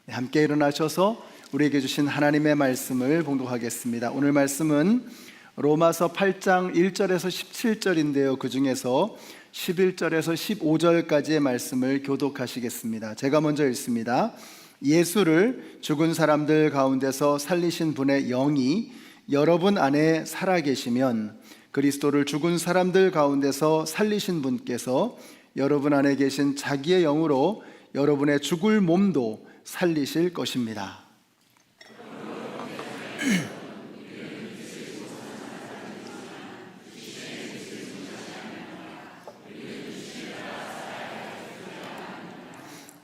함께 일어나셔서 우리에게 주신 하나님의 말씀을 봉독하겠습니다. 오늘 말씀은 로마서 8장 1절에서 17절인데요. 그 중에서 11절에서 15절까지의 말씀을 교독하시겠습니다. 제가 먼저 읽습니다. 예수를 죽은 사람들 가운데서 살리신 분의 영이 여러분 안에 살아계시면 그리스도를 죽은 사람들 가운데서 살리신 분께서 여러분 안에 계신 자기의 영으로 여러분의 죽을 몸도 살리실 것입니다.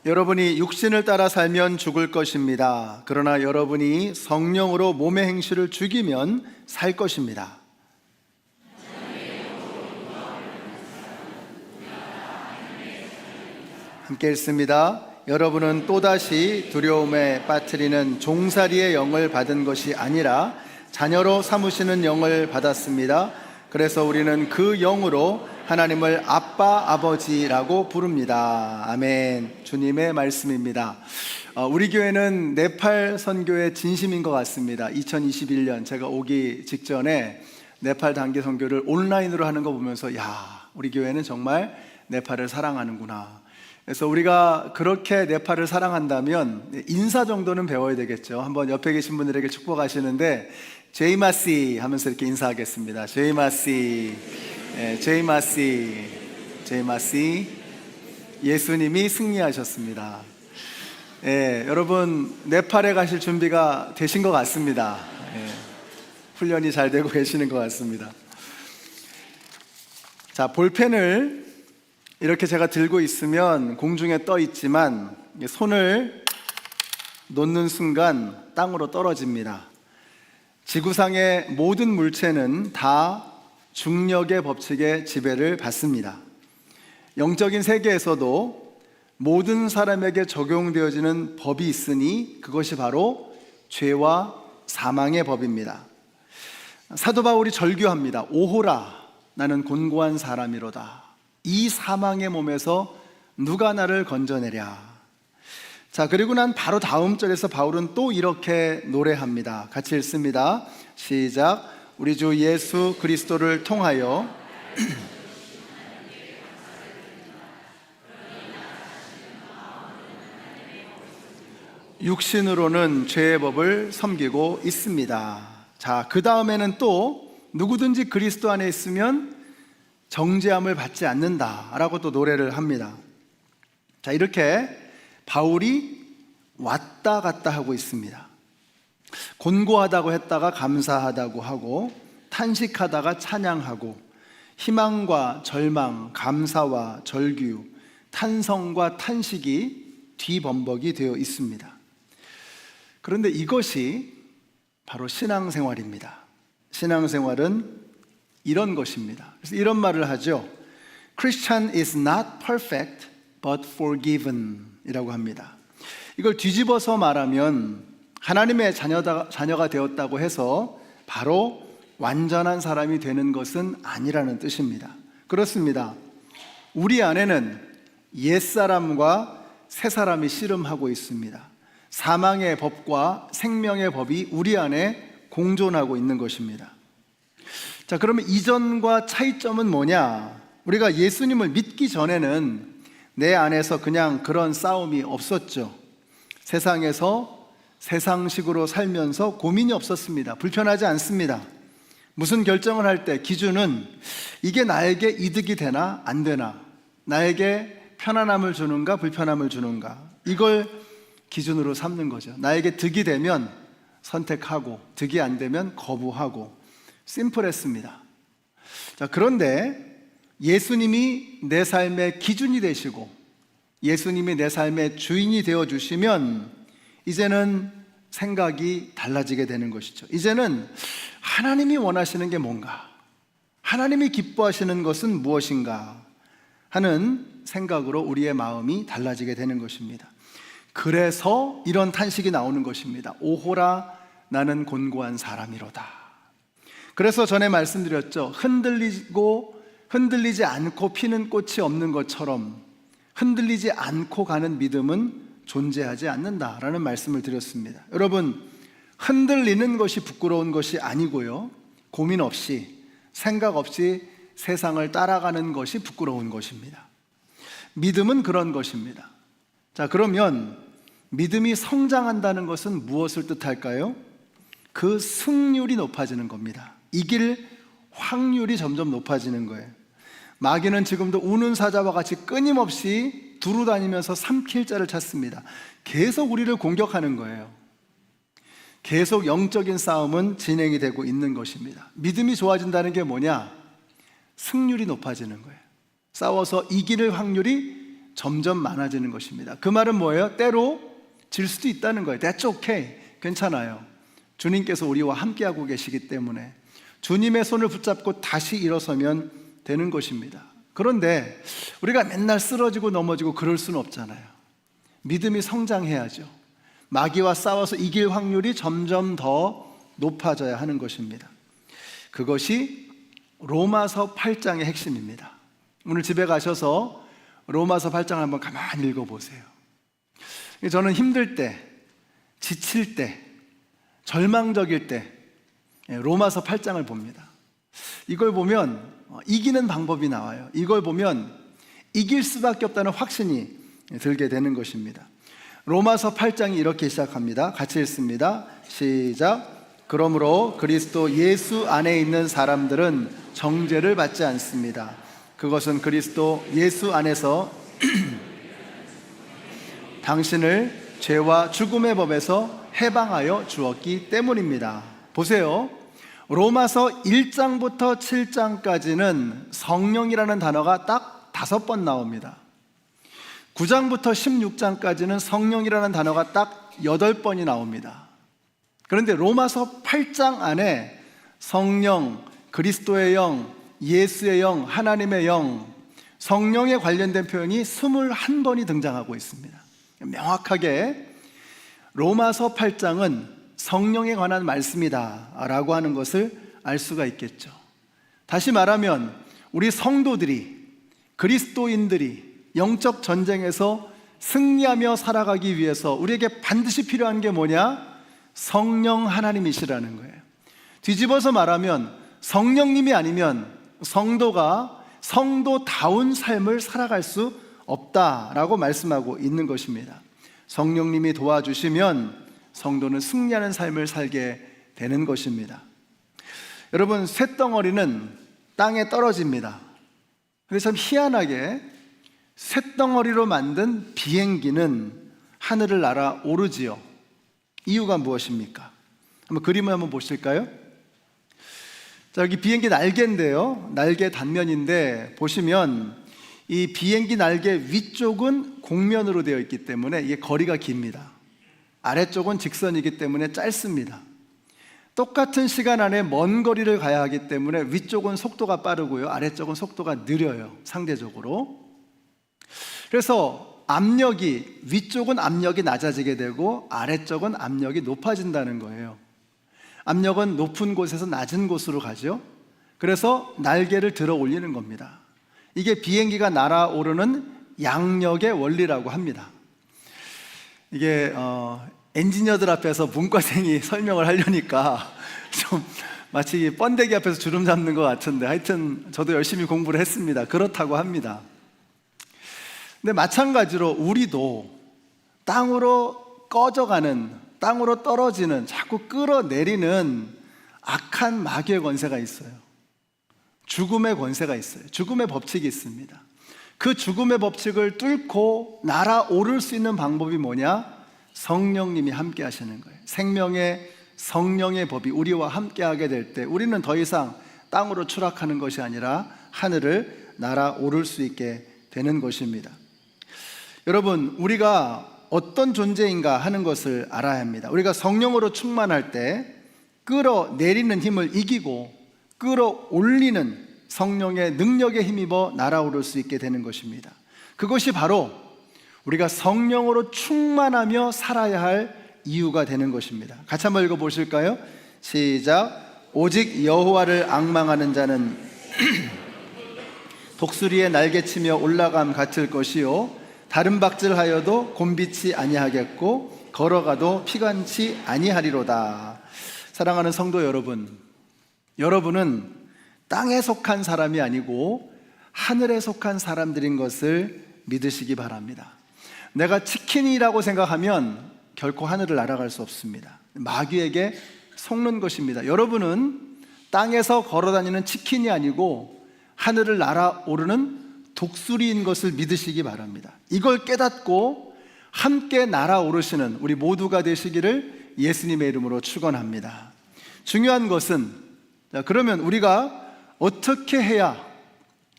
여러분이 육신을 따라 살면 죽을 것입니다. 그러나 여러분이 성령으로 몸의 행실을 죽이면 살 것입니다. 함께 읽습니다. 여러분은 또다시 두려움에 빠뜨리는 종살이의 영을 받은 것이 아니라 자녀로 삼으시는 영을 받았습니다. 그래서 우리는 그 영으로 하나님을 아빠, 아버지라고 부릅니다. 아멘. 주님의 말씀입니다. 우리 교회는 네팔 선교의 진심인 것 같습니다. 2021년 제가 오기 직전에 네팔 단기 선교를 온라인으로 하는 거 보면서 우리 교회는 정말 네팔을 사랑하는구나. 그래서 우리가 그렇게 네팔을 사랑한다면 인사 정도는 배워야 되겠죠. 한번 옆에 계신 분들에게 축복하시는데 제이마씨 하면서 이렇게 인사하겠습니다. 제이마씨, 제이마씨, 제이마씨. 예수님이 승리하셨습니다. 여러분 네팔에 가실 준비가 되신 것 같습니다. 훈련이 잘 되고 계시는 것 같습니다. 자, 볼펜을 이렇게 제가 들고 있으면 공중에 떠 있지만 손을 놓는 순간 땅으로 떨어집니다. 지구상의 모든 물체는 다 중력의 법칙에 지배를 받습니다. 영적인 세계에서도 모든 사람에게 적용되어지는 법이 있으니 그것이 바로 죄와 사망의 법입니다. 사도 바울이 절규합니다. 오호라, 나는 곤고한 사람이로다. 이 사망의 몸에서 누가 나를 건져내랴. 자, 그리고 난 바로 다음 절에서 바울은 또 이렇게 노래합니다. 같이 읽습니다. 시작. 우리 주 예수 그리스도를 통하여 육신으로는 죄의 법을 섬기고 있습니다. 자, 그 다음에는 또 누구든지 그리스도 안에 있으면 정죄함을 받지 않는다라고 또 노래를 합니다. 자, 이렇게 바울이 왔다 갔다 하고 있습니다. 곤고하다고 했다가 감사하다고 하고, 탄식하다가 찬양하고, 희망과 절망, 감사와 절규, 탄성과 탄식이 뒤범벅이 되어 있습니다. 그런데 이것이 바로 신앙생활입니다. 신앙생활은 이런 것입니다. 그래서 이런 말을 하죠. Christian is not perfect but forgiven 이라고 합니다. 이걸 뒤집어서 말하면 하나님의 자녀가 되었다고 해서 바로 완전한 사람이 되는 것은 아니라는 뜻입니다. 그렇습니다. 우리 안에는 옛사람과 새사람이 씨름하고 있습니다. 사망의 법과 생명의 법이 우리 안에 공존하고 있는 것입니다. 자, 그러면 이전과 차이점은 뭐냐? 우리가 예수님을 믿기 전에는 내 안에서 그냥 그런 싸움이 없었죠. 세상에서 세상식으로 살면서 고민이 없었습니다. 불편하지 않습니다. 무슨 결정을 할 때 기준은 이게 나에게 이득이 되나 안 되나, 나에게 편안함을 주는가 불편함을 주는가, 이걸 기준으로 삼는 거죠. 나에게 득이 되면 선택하고 득이 안 되면 거부하고, 심플했습니다. 자, 그런데 예수님이 내 삶의 기준이 되시고 예수님이 내 삶의 주인이 되어주시면 이제는 생각이 달라지게 되는 것이죠. 이제는 하나님이 원하시는 게 뭔가, 하나님이 기뻐하시는 것은 무엇인가 하는 생각으로 우리의 마음이 달라지게 되는 것입니다. 그래서 이런 탄식이 나오는 것입니다. 오호라, 나는 곤고한 사람이로다. 그래서 전에 말씀드렸죠. 흔들리지 않고 피는 꽃이 없는 것처럼 흔들리지 않고 가는 믿음은 존재하지 않는다라는 말씀을 드렸습니다. 여러분, 흔들리는 것이 부끄러운 것이 아니고요, 고민 없이 생각 없이 세상을 따라가는 것이 부끄러운 것입니다. 믿음은 그런 것입니다. 자, 그러면 믿음이 성장한다는 것은 무엇을 뜻할까요? 그 승률이 높아지는 겁니다. 이길 확률이 점점 높아지는 거예요. 마귀는 지금도 우는 사자와 같이 끊임없이 두루 다니면서 삼킬 자를 찾습니다. 계속 우리를 공격하는 거예요. 계속 영적인 싸움은 진행이 되고 있는 것입니다. 믿음이 좋아진다는 게 뭐냐? 승률이 높아지는 거예요. 싸워서 이길 확률이 점점 많아지는 것입니다. 그 말은 뭐예요? 때로 질 수도 있다는 거예요. That's okay. 괜찮아요. 주님께서 우리와 함께하고 계시기 때문에 주님의 손을 붙잡고 다시 일어서면 되는 것입니다. 그런데 우리가 맨날 쓰러지고 넘어지고 그럴 수는 없잖아요. 믿음이 성장해야죠. 마귀와 싸워서 이길 확률이 점점 더 높아져야 하는 것입니다. 그것이 로마서 8장의 핵심입니다. 오늘 집에 가셔서 로마서 8장을 한번 가만히 읽어보세요. 저는 힘들 때, 지칠 때, 절망적일 때 로마서 8장을 봅니다. 이걸 보면 이기는 방법이 나와요. 이걸 보면 이길 수밖에 없다는 확신이 들게 되는 것입니다. 로마서 8장이 이렇게 시작합니다. 같이 읽습니다. 시작. 그러므로 그리스도 예수 안에 있는 사람들은 정죄를 받지 않습니다. 그것은 그리스도 예수 안에서 당신을 죄와 죽음의 법에서 해방하여 주었기 때문입니다. 보세요. 로마서 1장부터 7장까지는 성령이라는 단어가 딱 5번 나옵니다. 9장부터 16장까지는 성령이라는 단어가 딱 8번이 나옵니다. 그런데 로마서 8장 안에 성령, 그리스도의 영, 예수의 영, 하나님의 영, 성령에 관련된 표현이 21번이 등장하고 있습니다. 명확하게 로마서 8장은 성령에 관한 말씀이다 라고 하는 것을 알 수가 있겠죠. 다시 말하면 우리 성도들이, 그리스도인들이 영적 전쟁에서 승리하며 살아가기 위해서 우리에게 반드시 필요한 게 뭐냐? 성령 하나님이시라는 거예요. 뒤집어서 말하면 성령님이 아니면 성도가 성도다운 삶을 살아갈 수 없다라고 말씀하고 있는 것입니다. 성령님이 도와주시면 성도는 승리하는 삶을 살게 되는 것입니다. 여러분, 쇳덩어리는 땅에 떨어집니다. 근데 참 희한하게 쇳덩어리로 만든 비행기는 하늘을 날아 오르지요. 이유가 무엇입니까? 한번 그림을 한번 보실까요? 자, 여기 비행기 날개인데요, 날개 단면인데 보시면 이 비행기 날개 위쪽은 곡면으로 되어 있기 때문에 이게 거리가 깁니다. 아래쪽은 직선이기 때문에 짧습니다. 똑같은 시간 안에 먼 거리를 가야 하기 때문에 위쪽은 속도가 빠르고요, 아래쪽은 속도가 느려요, 상대적으로. 그래서 압력이, 위쪽은 압력이 낮아지게 되고 아래쪽은 압력이 높아진다는 거예요. 압력은 높은 곳에서 낮은 곳으로 가죠. 그래서 날개를 들어 올리는 겁니다. 이게 비행기가 날아오르는 양력의 원리라고 합니다. 이게 엔지니어들 앞에서 문과생이 설명을 하려니까 좀 마치 번데기 앞에서 주름 잡는 것 같은데, 하여튼 저도 열심히 공부를 했습니다. 그렇다고 합니다. 근데 마찬가지로 우리도 땅으로 꺼져가는, 땅으로 떨어지는, 자꾸 끌어내리는 악한 마귀의 권세가 있어요. 죽음의 권세가 있어요. 죽음의 법칙이 있습니다. 그 죽음의 법칙을 뚫고 날아오를 수 있는 방법이 뭐냐? 성령님이 함께 하시는 거예요. 생명의 성령의 법이 우리와 함께 하게 될 때 우리는 더 이상 땅으로 추락하는 것이 아니라 하늘을 날아오를 수 있게 되는 것입니다. 여러분, 우리가 어떤 존재인가 하는 것을 알아야 합니다. 우리가 성령으로 충만할 때 끌어내리는 힘을 이기고 끌어올리는 성령의 능력에 힘입어 날아오를 수 있게 되는 것입니다. 그것이 바로 우리가 성령으로 충만하며 살아야 할 이유가 되는 것입니다. 같이 한번 읽어보실까요? 시작. 오직 여호와를 앙망하는 자는 독수리의 날개치며 올라감 같을 것이요 다른 박질하여도 곤비치 아니하겠고 걸어가도 피관치 아니하리로다. 사랑하는 성도 여러분, 여러분은 땅에 속한 사람이 아니고 하늘에 속한 사람들인 것을 믿으시기 바랍니다. 내가 치킨이라고 생각하면 결코 하늘을 날아갈 수 없습니다. 마귀에게 속는 것입니다. 여러분은 땅에서 걸어다니는 치킨이 아니고 하늘을 날아오르는 독수리인 것을 믿으시기 바랍니다. 이걸 깨닫고 함께 날아오르시는 우리 모두가 되시기를 예수님의 이름으로 축원합니다. 중요한 것은, 그러면 우리가 어떻게 해야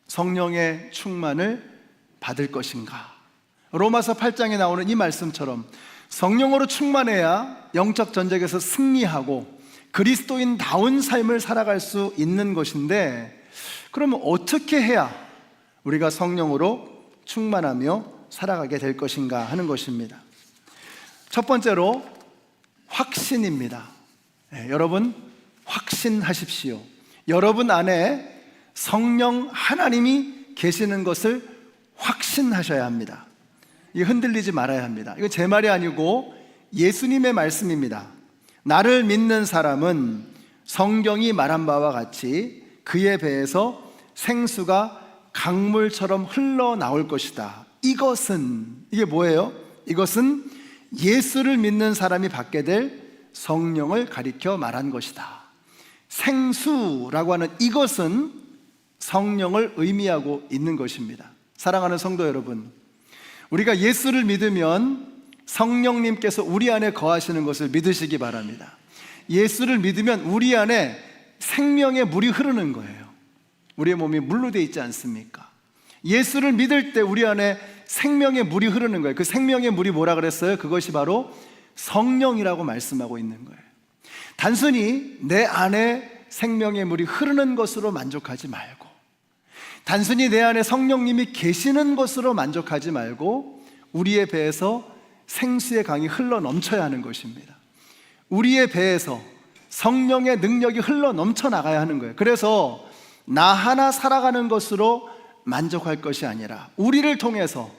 성령의 충만을 받을 것인가? 로마서 8장에 나오는 이 말씀처럼 성령으로 충만해야 영적 전쟁에서 승리하고 그리스도인다운 삶을 살아갈 수 있는 것인데, 그러면 어떻게 해야 우리가 성령으로 충만하며 살아가게 될 것인가 하는 것입니다. 첫 번째로 확신입니다. 여러분 확신하십시오. 여러분 안에 성령 하나님이 계시는 것을 확신하셔야 합니다. 이 흔들리지 말아야 합니다. 이거 제 말이 아니고 예수님의 말씀입니다. 나를 믿는 사람은 성경이 말한 바와 같이 그의 배에서 생수가 강물처럼 흘러나올 것이다. 이게 뭐예요? 이것은 예수를 믿는 사람이 받게 될 성령을 가리켜 말한 것이다. 생수라고 하는 이것은 성령을 의미하고 있는 것입니다. 사랑하는 성도 여러분, 우리가 예수를 믿으면 성령님께서 우리 안에 거하시는 것을 믿으시기 바랍니다. 예수를 믿으면 우리 안에 생명의 물이 흐르는 거예요. 우리의 몸이 물로 되어 있지 않습니까? 예수를 믿을 때 우리 안에 생명의 물이 흐르는 거예요. 그 생명의 물이 뭐라 그랬어요? 그것이 바로 성령이라고 말씀하고 있는 거예요. 단순히 내 안에 생명의 물이 흐르는 것으로 만족하지 말고, 단순히 내 안에 성령님이 계시는 것으로 만족하지 말고 우리의 배에서 생수의 강이 흘러 넘쳐야 하는 것입니다. 우리의 배에서 성령의 능력이 흘러 넘쳐 나가야 하는 거예요. 그래서 나 하나 살아가는 것으로 만족할 것이 아니라 우리를 통해서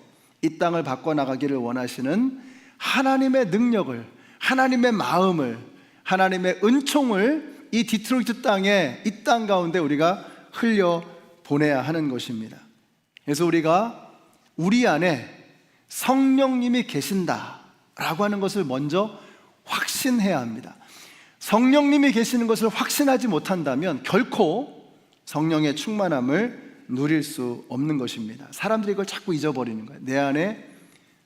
이 땅을 바꿔나가기를 원하시는 하나님의 능력을, 하나님의 마음을, 하나님의 은총을 이 디트로이트 땅에, 이 땅 가운데 우리가 흘려 보내야 하는 것입니다. 그래서 우리가 우리 안에 성령님이 계신다라고 하는 것을 먼저 확신해야 합니다. 성령님이 계시는 것을 확신하지 못한다면 결코 성령의 충만함을 누릴 수 없는 것입니다. 사람들이 이걸 자꾸 잊어버리는 거예요. 내 안에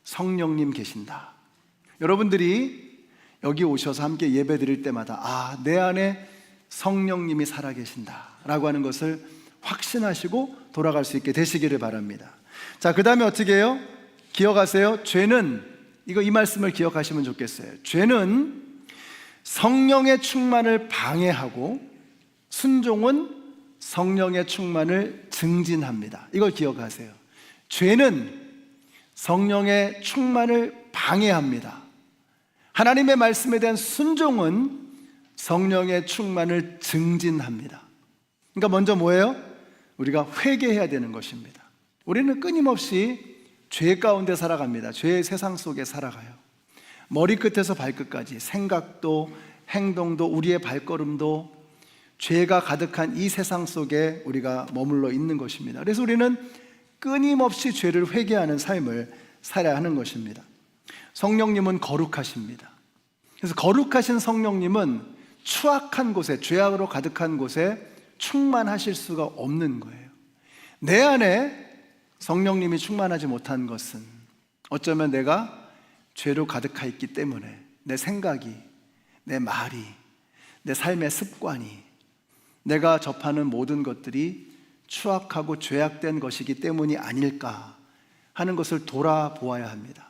성령님 계신다. 여러분들이 여기 오셔서 함께 예배 드릴 때마다 내 안에 성령님이 살아계신다라고 하는 것을 확신하시고 돌아갈 수 있게 되시기를 바랍니다. 자, 그 다음에 어떻게 해요? 기억하세요. 죄는, 이 말씀을 기억하시면 좋겠어요. 죄는 성령의 충만을 방해하고 순종은 성령의 충만을 증진합니다. 이걸 기억하세요. 죄는 성령의 충만을 방해합니다. 하나님의 말씀에 대한 순종은 성령의 충만을 증진합니다. 그러니까 먼저 뭐예요? 우리가 회개해야 되는 것입니다. 우리는 끊임없이 죄 가운데 살아갑니다. 죄의 세상 속에 살아가요. 머리끝에서 발끝까지 생각도 행동도 우리의 발걸음도 죄가 가득한 이 세상 속에 우리가 머물러 있는 것입니다. 그래서 우리는 끊임없이 죄를 회개하는 삶을 살아야 하는 것입니다. 성령님은 거룩하십니다. 그래서 거룩하신 성령님은 추악한 곳에, 죄악으로 가득한 곳에 충만하실 수가 없는 거예요. 내 안에 성령님이 충만하지 못한 것은 어쩌면 내가 죄로 가득하 있기 때문에 내 생각이, 내 말이, 내 삶의 습관이, 내가 접하는 모든 것들이 추악하고 죄악된 것이기 때문이 아닐까 하는 것을 돌아보아야 합니다.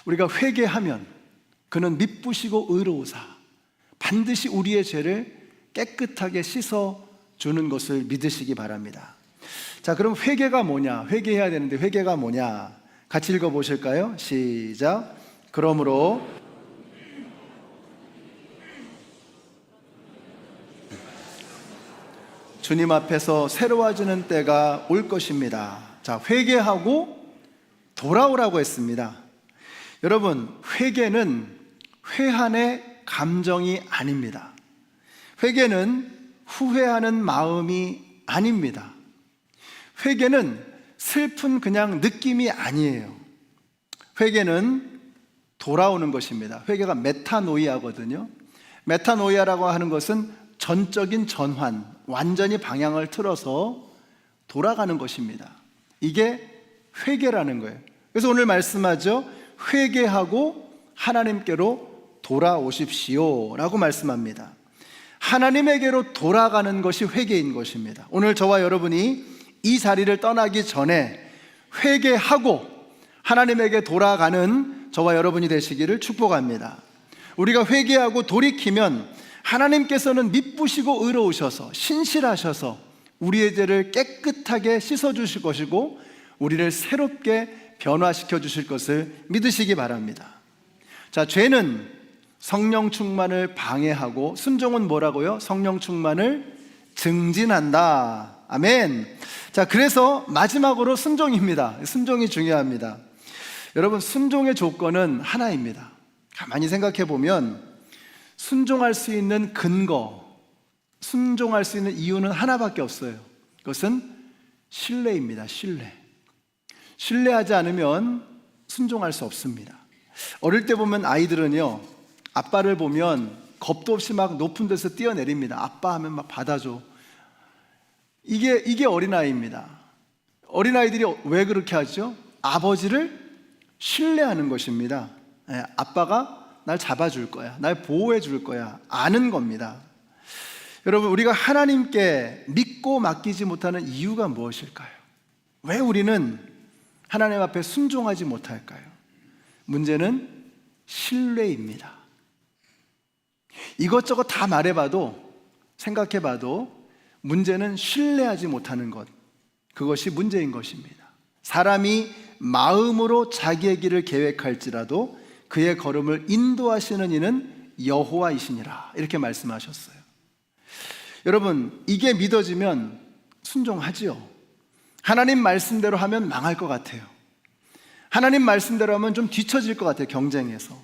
우리가 회개하면 그는 미쁘시고 의로우사 반드시 우리의 죄를 깨끗하게 씻어주는 것을 믿으시기 바랍니다. 자, 그럼 회개가 뭐냐? 회개해야 되는데 회개가 뭐냐? 같이 읽어보실까요? 시작. 그러므로 주님 앞에서 새로워지는 때가 올 것입니다. 자, 회개하고 돌아오라고 했습니다. 여러분, 회개는 회한의 감정이 아닙니다. 회개는 후회하는 마음이 아닙니다. 회개는 슬픈 그냥 느낌이 아니에요. 회개는 돌아오는 것입니다. 회개가 메타노이아거든요. 메타노이아라고 하는 것은 전적인 전환, 완전히 방향을 틀어서 돌아가는 것입니다. 이게 회개라는 거예요. 그래서 오늘 말씀하죠. 회개하고 하나님께로 돌아오십시오 라고 말씀합니다. 하나님에게로 돌아가는 것이 회개인 것입니다. 오늘 저와 여러분이 이 자리를 떠나기 전에 회개하고 하나님에게 돌아가는 저와 여러분이 되시기를 축복합니다. 우리가 회개하고 돌이키면 하나님께서는 미쁘시고 의로우셔서 신실하셔서 우리의 죄를 깨끗하게 씻어주실 것이고 우리를 새롭게 변화시켜 주실 것을 믿으시기 바랍니다. 자, 죄는 성령 충만을 방해하고, 순종은 뭐라고요? 성령 충만을 증진한다. 아멘. 자, 그래서 마지막으로 순종입니다. 순종이 중요합니다. 여러분, 순종의 조건은 하나입니다. 가만히 생각해 보면 순종할 수 있는 근거, 순종할 수 있는 이유는 하나밖에 없어요. 그것은 신뢰입니다. 신뢰하지 않으면 순종할 수 없습니다. 어릴 때 보면 아이들은요, 아빠를 보면 겁도 없이 막 높은 데서 뛰어내립니다. 아빠 하면 막 받아줘. 이게 어린아이입니다. 어린아이들이 왜 그렇게 하죠? 아버지를 신뢰하는 것입니다. 아빠가 날 잡아줄 거야, 날 보호해 줄 거야, 아는 겁니다. 여러분, 우리가 하나님께 믿고 맡기지 못하는 이유가 무엇일까요? 왜 우리는 하나님 앞에 순종하지 못할까요? 문제는 신뢰입니다. 이것저것 다 말해봐도, 생각해봐도 문제는 신뢰하지 못하는 것, 그것이 문제인 것입니다. 사람이 마음으로 자기의 길을 계획할지라도 그의 걸음을 인도하시는 이는 여호와이시니라, 이렇게 말씀하셨어요. 여러분, 이게 믿어지면 순종하지요. 하나님 말씀대로 하면 망할 것 같아요. 하나님 말씀대로 하면 좀 뒤처질 것 같아요, 경쟁에서.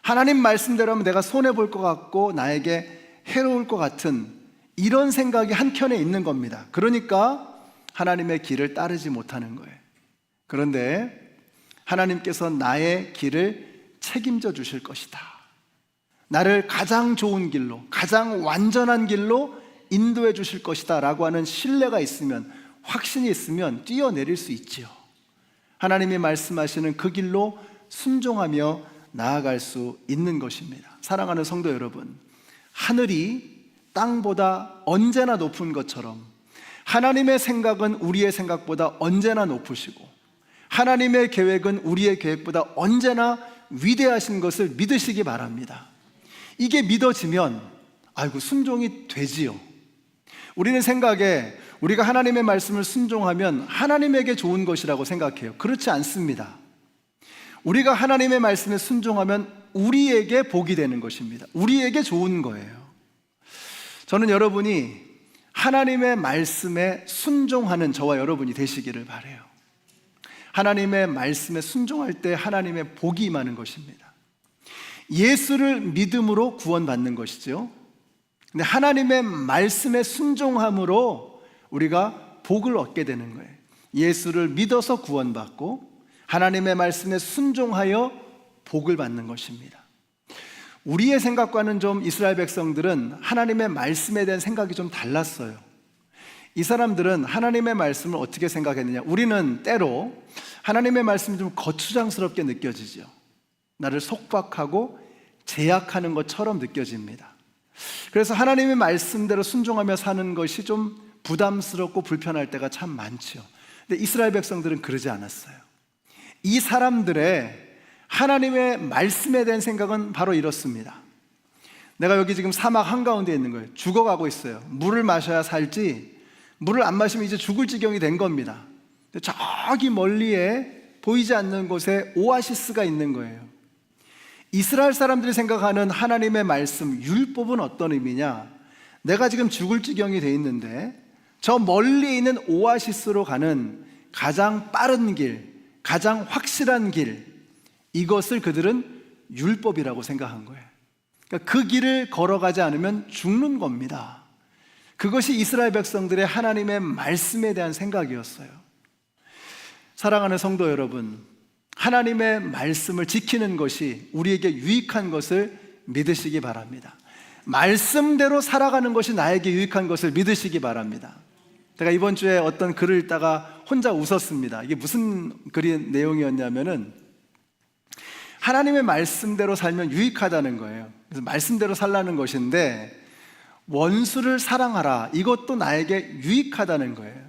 하나님 말씀대로 하면 내가 손해볼 것 같고 나에게 해로울 것 같은 이런 생각이 한켠에 있는 겁니다. 그러니까 하나님의 길을 따르지 못하는 거예요. 그런데 하나님께서 나의 길을 책임져 주실 것이다, 나를 가장 좋은 길로, 가장 완전한 길로 인도해 주실 것이다 라고 하는 신뢰가 있으면, 확신이 있으면 뛰어내릴 수 있지요. 하나님이 말씀하시는 그 길로 순종하며 나아갈 수 있는 것입니다. 사랑하는 성도 여러분, 하늘이 땅보다 언제나 높은 것처럼 하나님의 생각은 우리의 생각보다 언제나 높으시고 하나님의 계획은 우리의 계획보다 언제나 위대하신 것을 믿으시기 바랍니다. 이게 믿어지면 아이고 순종이 되지요. 우리는 생각에 우리가 하나님의 말씀을 순종하면 하나님에게 좋은 것이라고 생각해요. 그렇지 않습니다. 우리가 하나님의 말씀에 순종하면 우리에게 복이 되는 것입니다. 우리에게 좋은 거예요. 저는 여러분이 하나님의 말씀에 순종하는 저와 여러분이 되시기를 바라요. 하나님의 말씀에 순종할 때 하나님의 복이 임하는 것입니다. 예수를 믿음으로 구원받는 것이죠. 근데 하나님의 말씀에 순종함으로 우리가 복을 얻게 되는 거예요. 예수를 믿어서 구원받고 하나님의 말씀에 순종하여 복을 받는 것입니다. 우리의 생각과는 좀 이스라엘 백성들은 하나님의 말씀에 대한 생각이 좀 달랐어요. 이 사람들은 하나님의 말씀을 어떻게 생각했느냐, 우리는 때로 하나님의 말씀이 좀 거추장스럽게 느껴지죠. 나를 속박하고 제약하는 것처럼 느껴집니다. 그래서 하나님의 말씀대로 순종하며 사는 것이 좀 부담스럽고 불편할 때가 참 많죠. 근데 이스라엘 백성들은 그러지 않았어요. 이 사람들의 하나님의 말씀에 대한 생각은 바로 이렇습니다. 내가 여기 지금 사막 한가운데 있는 거예요. 죽어가고 있어요. 물을 마셔야 살지 물을 안 마시면 이제 죽을 지경이 된 겁니다. 저기 멀리에 보이지 않는 곳에 오아시스가 있는 거예요. 이스라엘 사람들이 생각하는 하나님의 말씀, 율법은 어떤 의미냐? 내가 지금 죽을 지경이 돼 있는데 저 멀리 있는 오아시스로 가는 가장 빠른 길, 가장 확실한 길, 이것을 그들은 율법이라고 생각한 거예요. 그러니까 그 길을 걸어가지 않으면 죽는 겁니다. 그것이 이스라엘 백성들의 하나님의 말씀에 대한 생각이었어요. 사랑하는 성도 여러분, 하나님의 말씀을 지키는 것이 우리에게 유익한 것을 믿으시기 바랍니다. 말씀대로 살아가는 것이 나에게 유익한 것을 믿으시기 바랍니다. 제가 이번 주에 어떤 글을 읽다가 혼자 웃었습니다. 이게 무슨 글의 내용이었냐면은 하나님의 말씀대로 살면 유익하다는 거예요. 그래서 말씀대로 살라는 것인데 원수를 사랑하라, 이것도 나에게 유익하다는 거예요.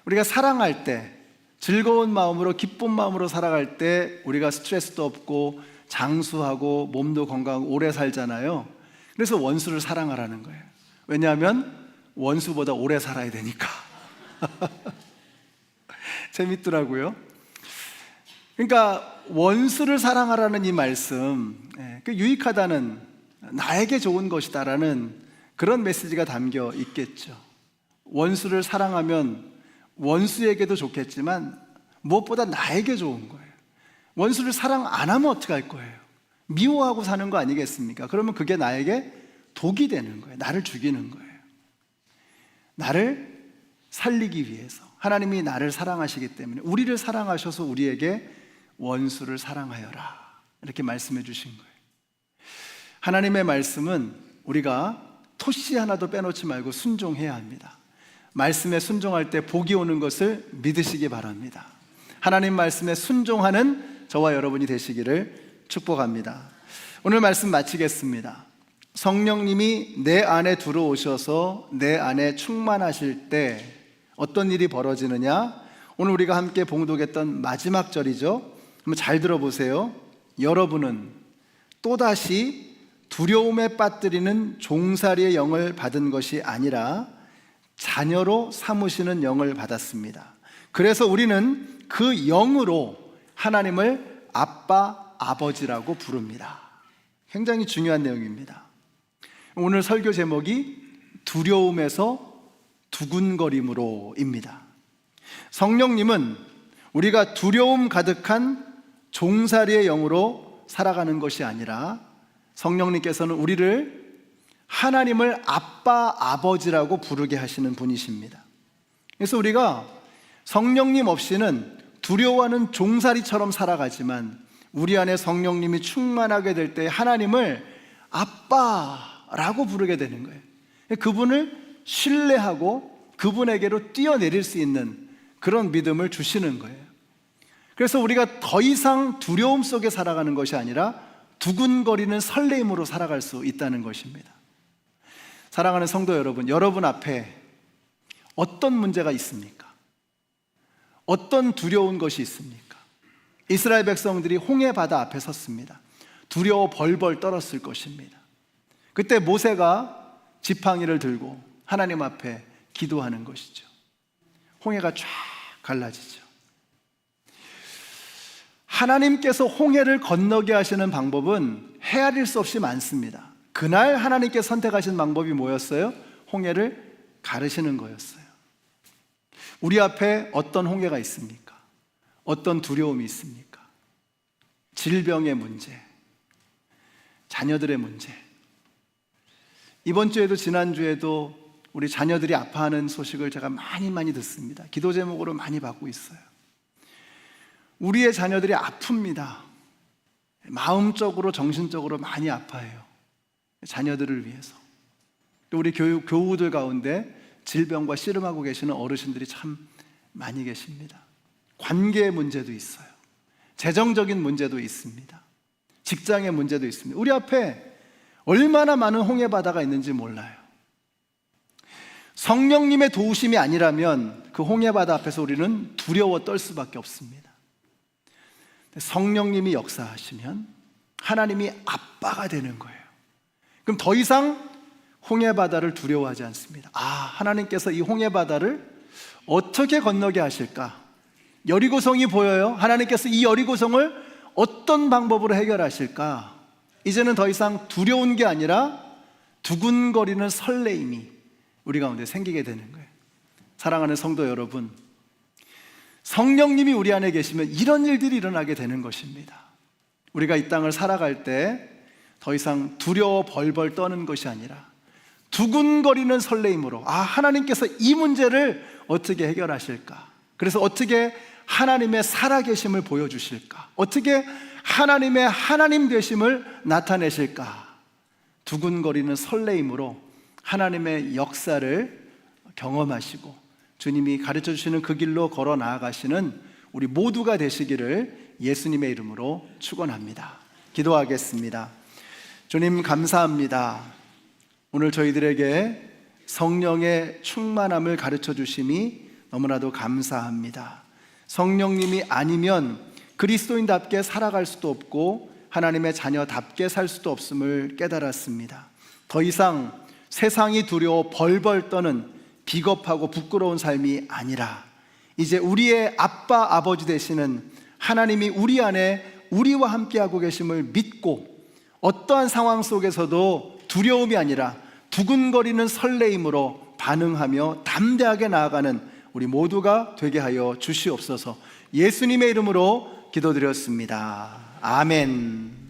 우리가 사랑할 때, 즐거운 마음으로 기쁜 마음으로 살아갈 때 우리가 스트레스도 없고 장수하고 몸도 건강하고 오래 살잖아요. 그래서 원수를 사랑하라는 거예요. 왜냐하면 원수보다 오래 살아야 되니까. 재밌더라고요. 그러니까 원수를 사랑하라는 이 말씀, 그 유익하다는, 나에게 좋은 것이다라는 그런 메시지가 담겨 있겠죠. 원수를 사랑하면 원수에게도 좋겠지만 무엇보다 나에게 좋은 거예요. 원수를 사랑 안 하면 어떻게 할 거예요? 미워하고 사는 거 아니겠습니까? 그러면 그게 나에게 독이 되는 거예요. 나를 죽이는 거예요. 나를 살리기 위해서 하나님이 나를 사랑하시기 때문에, 우리를 사랑하셔서 우리에게 원수를 사랑하여라, 이렇게 말씀해 주신 거예요. 하나님의 말씀은 우리가 토씨 하나도 빼놓지 말고 순종해야 합니다. 말씀에 순종할 때 복이 오는 것을 믿으시기 바랍니다. 하나님 말씀에 순종하는 저와 여러분이 되시기를 축복합니다. 오늘 말씀 마치겠습니다. 성령님이 내 안에 들어오셔서 내 안에 충만하실 때 어떤 일이 벌어지느냐? 오늘 우리가 함께 봉독했던 마지막 절이죠. 한번 잘 들어보세요. 여러분은 또다시 두려움에 빠뜨리는 종살이의 영을 받은 것이 아니라 자녀로 삼으시는 영을 받았습니다. 그래서 우리는 그 영으로 하나님을 아빠, 아버지라고 부릅니다. 굉장히 중요한 내용입니다. 오늘 설교 제목이 두려움에서 두근거림으로입니다. 성령님은 우리가 두려움 가득한 종살이의 영으로 살아가는 것이 아니라 성령님께서는 우리를 하나님을 아빠, 아버지라고 부르게 하시는 분이십니다. 그래서 우리가 성령님 없이는 두려워하는 종살이처럼 살아가지만 우리 안에 성령님이 충만하게 될 때 하나님을 아빠라고 부르게 되는 거예요. 그분을 신뢰하고 그분에게로 뛰어내릴 수 있는 그런 믿음을 주시는 거예요. 그래서 우리가 더 이상 두려움 속에 살아가는 것이 아니라 두근거리는 설레임으로 살아갈 수 있다는 것입니다. 사랑하는 성도 여러분, 여러분 앞에 어떤 문제가 있습니까? 어떤 두려운 것이 있습니까? 이스라엘 백성들이 홍해 바다 앞에 섰습니다. 두려워 벌벌 떨었을 것입니다. 그때 모세가 지팡이를 들고 하나님 앞에 기도하는 것이죠. 홍해가 쫙 갈라지죠. 하나님께서 홍해를 건너게 하시는 방법은 헤아릴 수 없이 많습니다. 그날 하나님께 선택하신 방법이 뭐였어요? 홍해를 가르시는 거였어요. 우리 앞에 어떤 홍해가 있습니까? 어떤 두려움이 있습니까? 질병의 문제, 자녀들의 문제. 이번 주에도 지난주에도 우리 자녀들이 아파하는 소식을 제가 많이 듣습니다. 기도 제목으로 많이 받고 있어요. 우리의 자녀들이 아픕니다. 마음적으로 정신적으로 많이 아파해요. 자녀들을 위해서. 또 우리 교우들 가운데 질병과 씨름하고 계시는 어르신들이 참 많이 계십니다. 관계의 문제도 있어요. 재정적인 문제도 있습니다. 직장의 문제도 있습니다. 우리 앞에 얼마나 많은 홍해 바다가 있는지 몰라요. 성령님의 도우심이 아니라면 그 홍해 바다 앞에서 우리는 두려워 떨 수밖에 없습니다. 성령님이 역사하시면 하나님이 아빠가 되는 거예요. 그럼 더 이상 홍해 바다를 두려워하지 않습니다. 하나님께서 이 홍해 바다를 어떻게 건너게 하실까? 여리고성이 보여요. 하나님께서 이 여리고성을 어떤 방법으로 해결하실까? 이제는 더 이상 두려운 게 아니라 두근거리는 설레임이 우리 가운데 생기게 되는 거예요. 사랑하는 성도 여러분, 성령님이 우리 안에 계시면 이런 일들이 일어나게 되는 것입니다. 우리가 이 땅을 살아갈 때 더 이상 두려워 벌벌 떠는 것이 아니라 두근거리는 설레임으로, 하나님께서 이 문제를 어떻게 해결하실까? 그래서 어떻게 하나님의 살아계심을 보여주실까? 어떻게 하나님의 하나님 되심을 나타내실까? 두근거리는 설레임으로 하나님의 역사를 경험하시고 주님이 가르쳐 주시는 그 길로 걸어 나아가시는 우리 모두가 되시기를 예수님의 이름으로 축원합니다. 기도하겠습니다. 주님, 감사합니다. 오늘 저희들에게 성령의 충만함을 가르쳐 주심이 너무나도 감사합니다. 성령님이 아니면 그리스도인답게 살아갈 수도 없고 하나님의 자녀답게 살 수도 없음을 깨달았습니다. 더 이상 세상이 두려워 벌벌 떠는 비겁하고 부끄러운 삶이 아니라 이제 우리의 아빠 아버지 되시는 하나님이 우리 안에 우리와 함께하고 계심을 믿고 어떠한 상황 속에서도 두려움이 아니라 두근거리는 설레임으로 반응하며 담대하게 나아가는 우리 모두가 되게 하여 주시옵소서. 예수님의 이름으로 기도드렸습니다. 아멘.